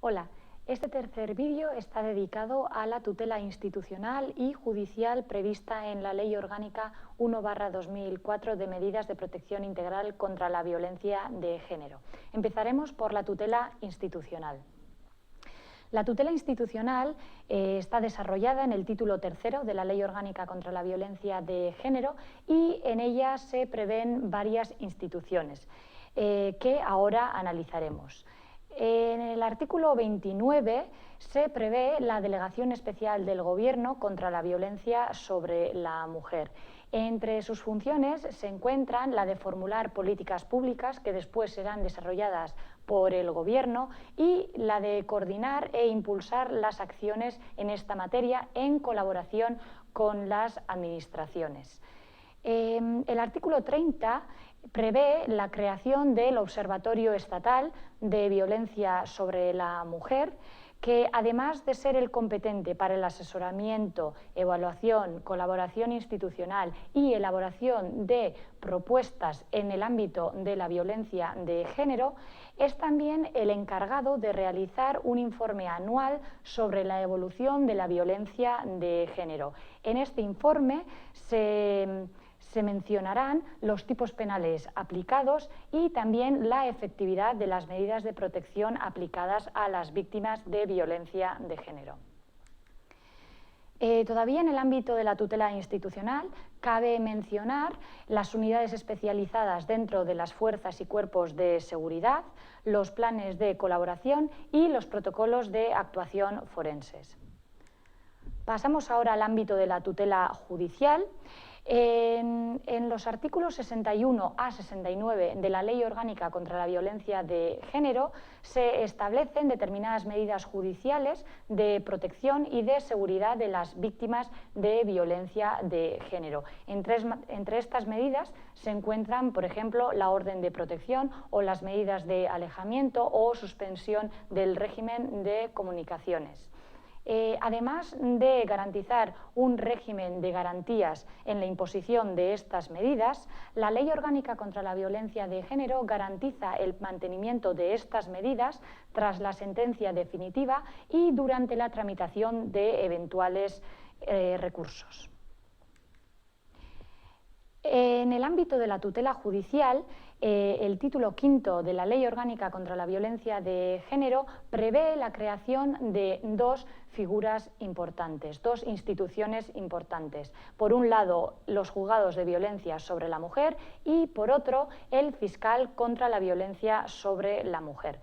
Hola, este tercer vídeo está dedicado a la tutela institucional y judicial prevista en la Ley Orgánica 1/2004 de Medidas de Protección Integral contra la Violencia de Género. Empezaremos por la tutela institucional. La tutela institucional está desarrollada en el título tercero de la Ley Orgánica contra la Violencia de Género y en ella se prevén varias instituciones que ahora analizaremos. En el artículo 29 se prevé la Delegación Especial del Gobierno contra la Violencia sobre la Mujer. Entre sus funciones se encuentran la de formular políticas públicas que después serán desarrolladas por el Gobierno y la de coordinar e impulsar las acciones en esta materia en colaboración con las administraciones. El artículo 30 prevé la creación del Observatorio Estatal de Violencia sobre la Mujer, que además de ser el competente para el asesoramiento, evaluación, colaboración institucional y elaboración de propuestas en el ámbito de la violencia de género, es también el encargado de realizar un informe anual sobre la evolución de la violencia de género. En este informe se mencionarán los tipos penales aplicados y también la efectividad de las medidas de protección aplicadas a las víctimas de violencia de género. Todavía en el ámbito de la tutela institucional cabe mencionar las unidades especializadas dentro de las fuerzas y cuerpos de seguridad, los planes de colaboración y los protocolos de actuación forenses. Pasamos ahora al ámbito de la tutela judicial. En los artículos 61 a 69 de la Ley Orgánica contra la Violencia de Género se establecen determinadas medidas judiciales de protección y de seguridad de las víctimas de violencia de género. Entre estas medidas se encuentran, por ejemplo, la orden de protección o las medidas de alejamiento o suspensión del régimen de comunicaciones. Además de garantizar un régimen de garantías en la imposición de estas medidas, la Ley Orgánica contra la Violencia de Género garantiza el mantenimiento de estas medidas tras la sentencia definitiva y durante la tramitación de eventuales recursos. En el ámbito de la tutela judicial, el título quinto de la Ley Orgánica contra la Violencia de Género prevé la creación de dos figuras importantes, dos instituciones importantes. Por un lado, los juzgados de violencia sobre la mujer y, por otro, el fiscal contra la violencia sobre la mujer.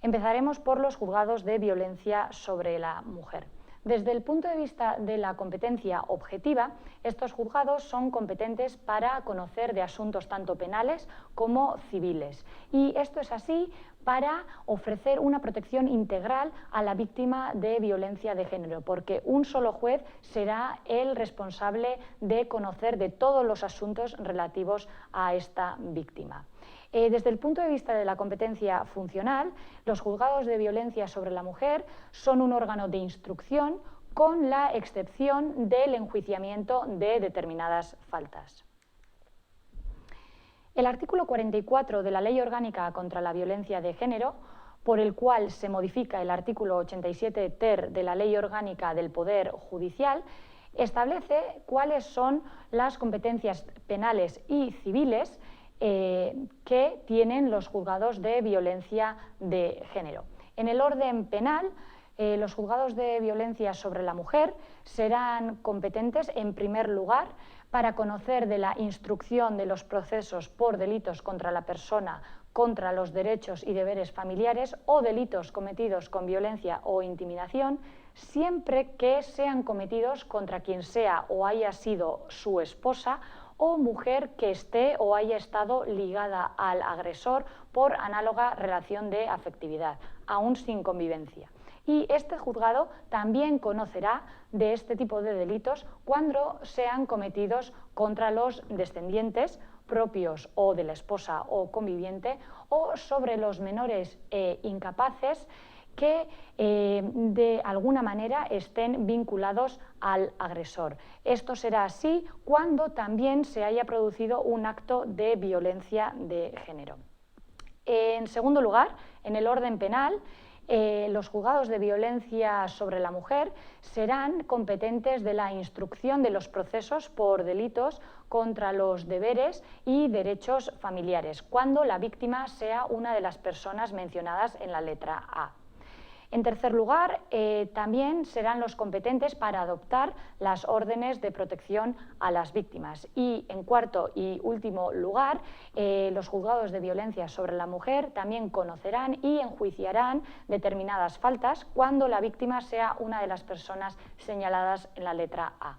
Empezaremos por los juzgados de violencia sobre la mujer. Desde el punto de vista de la competencia objetiva, estos juzgados son competentes para conocer de asuntos tanto penales como civiles. Y esto es así para ofrecer una protección integral a la víctima de violencia de género, porque un solo juez será el responsable de conocer de todos los asuntos relativos a esta víctima. Desde el punto de vista de la competencia funcional, los juzgados de violencia sobre la mujer son un órgano de instrucción con la excepción del enjuiciamiento de determinadas faltas. El artículo 44 de la Ley Orgánica contra la Violencia de Género, por el cual se modifica el artículo 87 ter de la Ley Orgánica del Poder Judicial, establece cuáles son las competencias penales y civiles que tienen los juzgados de violencia de género. En el orden penal, los juzgados de violencia sobre la mujer serán competentes, en primer lugar, para conocer de la instrucción de los procesos por delitos contra la persona, contra los derechos y deberes familiares o delitos cometidos con violencia o intimidación, siempre que sean cometidos contra quien sea o haya sido su esposa o mujer que esté o haya estado ligada al agresor por análoga relación de afectividad, aún sin convivencia. Y este juzgado también conocerá de este tipo de delitos cuando sean cometidos contra los descendientes propios o de la esposa o conviviente o sobre los menores incapaces que de alguna manera estén vinculados al agresor. Esto será así cuando también se haya producido un acto de violencia de género. En segundo lugar, en el orden penal, los juzgados de violencia sobre la mujer serán competentes de la instrucción de los procesos por delitos contra los deberes y derechos familiares, cuando la víctima sea una de las personas mencionadas en la letra A. En tercer lugar, también serán los competentes para adoptar las órdenes de protección a las víctimas. Y en cuarto y último lugar, los juzgados de violencia sobre la mujer también conocerán y enjuiciarán determinadas faltas cuando la víctima sea una de las personas señaladas en la letra A.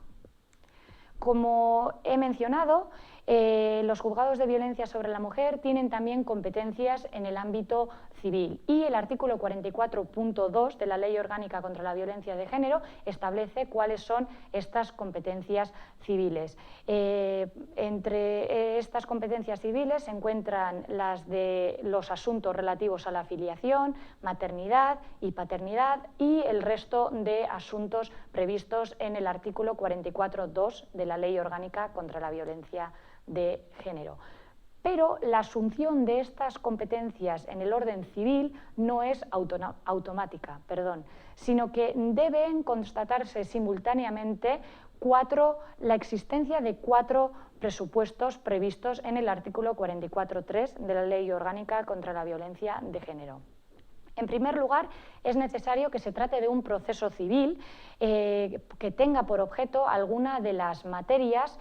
Como he mencionado, los juzgados de violencia sobre la mujer tienen también competencias en el ámbito civil y el artículo 44.2 de la Ley Orgánica contra la Violencia de Género establece cuáles son estas competencias civiles. Entre estas competencias civiles se encuentran las de los asuntos relativos a la filiación, maternidad y paternidad y el resto de asuntos previstos en el artículo 44.2 de la Ley Orgánica contra la Violencia de Género. Pero la asunción de estas competencias en el orden civil no es automática, sino que deben constatarse simultáneamente la existencia de 4 presupuestos previstos en el artículo 44.3 de la Ley Orgánica contra la Violencia de Género. En primer lugar, es necesario que se trate de un proceso civil que tenga por objeto alguna de las materias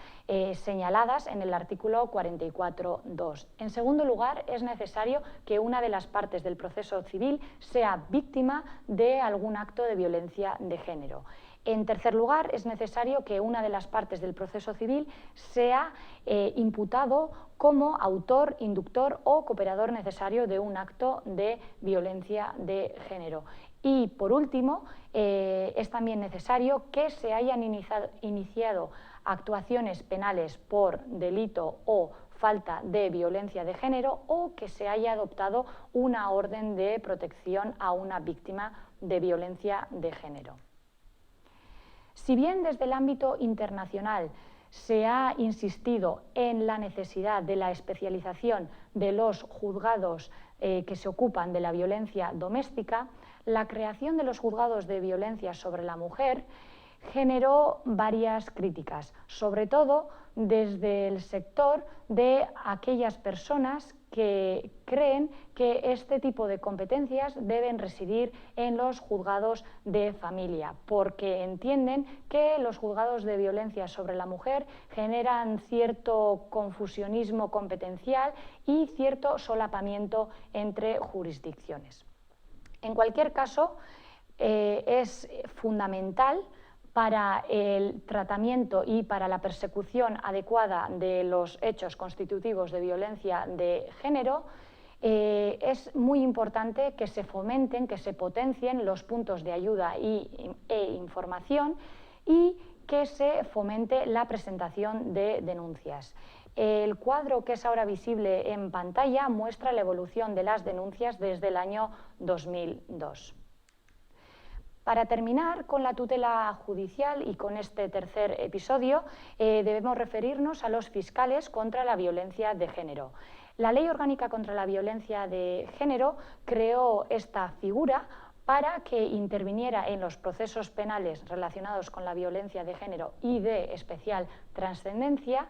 señaladas en el artículo 44.2. En segundo lugar, es necesario que una de las partes del proceso civil sea víctima de algún acto de violencia de género. En tercer lugar, es necesario que una de las partes del proceso civil sea imputado como autor, inductor o cooperador necesario de un acto de violencia de género. Y, por último, es también necesario que se hayan iniciado actuaciones penales por delito o falta de violencia de género o que se haya adoptado una orden de protección a una víctima de violencia de género. Si bien desde el ámbito internacional se ha insistido en la necesidad de la especialización de los juzgados que se ocupan de la violencia doméstica, la creación de los juzgados de violencia sobre la mujer generó varias críticas, sobre todo desde el sector de aquellas personas que creen que este tipo de competencias deben residir en los juzgados de familia, porque entienden que los juzgados de violencia sobre la mujer generan cierto confusionismo competencial y cierto solapamiento entre jurisdicciones. En cualquier caso, es fundamental para el tratamiento y para la persecución adecuada de los hechos constitutivos de violencia de género, es muy importante que se fomenten, que se potencien los puntos de ayuda e información y que se fomente la presentación de denuncias. El cuadro que es ahora visible en pantalla muestra la evolución de las denuncias desde el año 2002. Para terminar con la tutela judicial y con este tercer episodio, debemos referirnos a los fiscales contra la violencia de género. La Ley Orgánica contra la Violencia de Género creó esta figura para que interviniera en los procesos penales relacionados con la violencia de género y de especial trascendencia,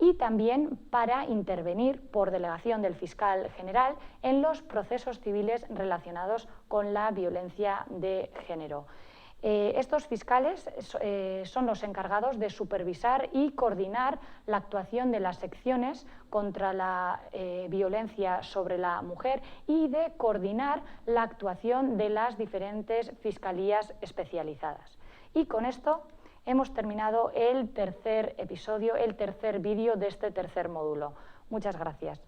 y también para intervenir por delegación del fiscal general en los procesos civiles relacionados con la violencia de género. Estos fiscales son los encargados de supervisar y coordinar la actuación de las secciones contra la violencia sobre la mujer y de coordinar la actuación de las diferentes fiscalías especializadas. Y con esto hemos terminado el tercer episodio, el tercer vídeo de este tercer módulo. Muchas gracias.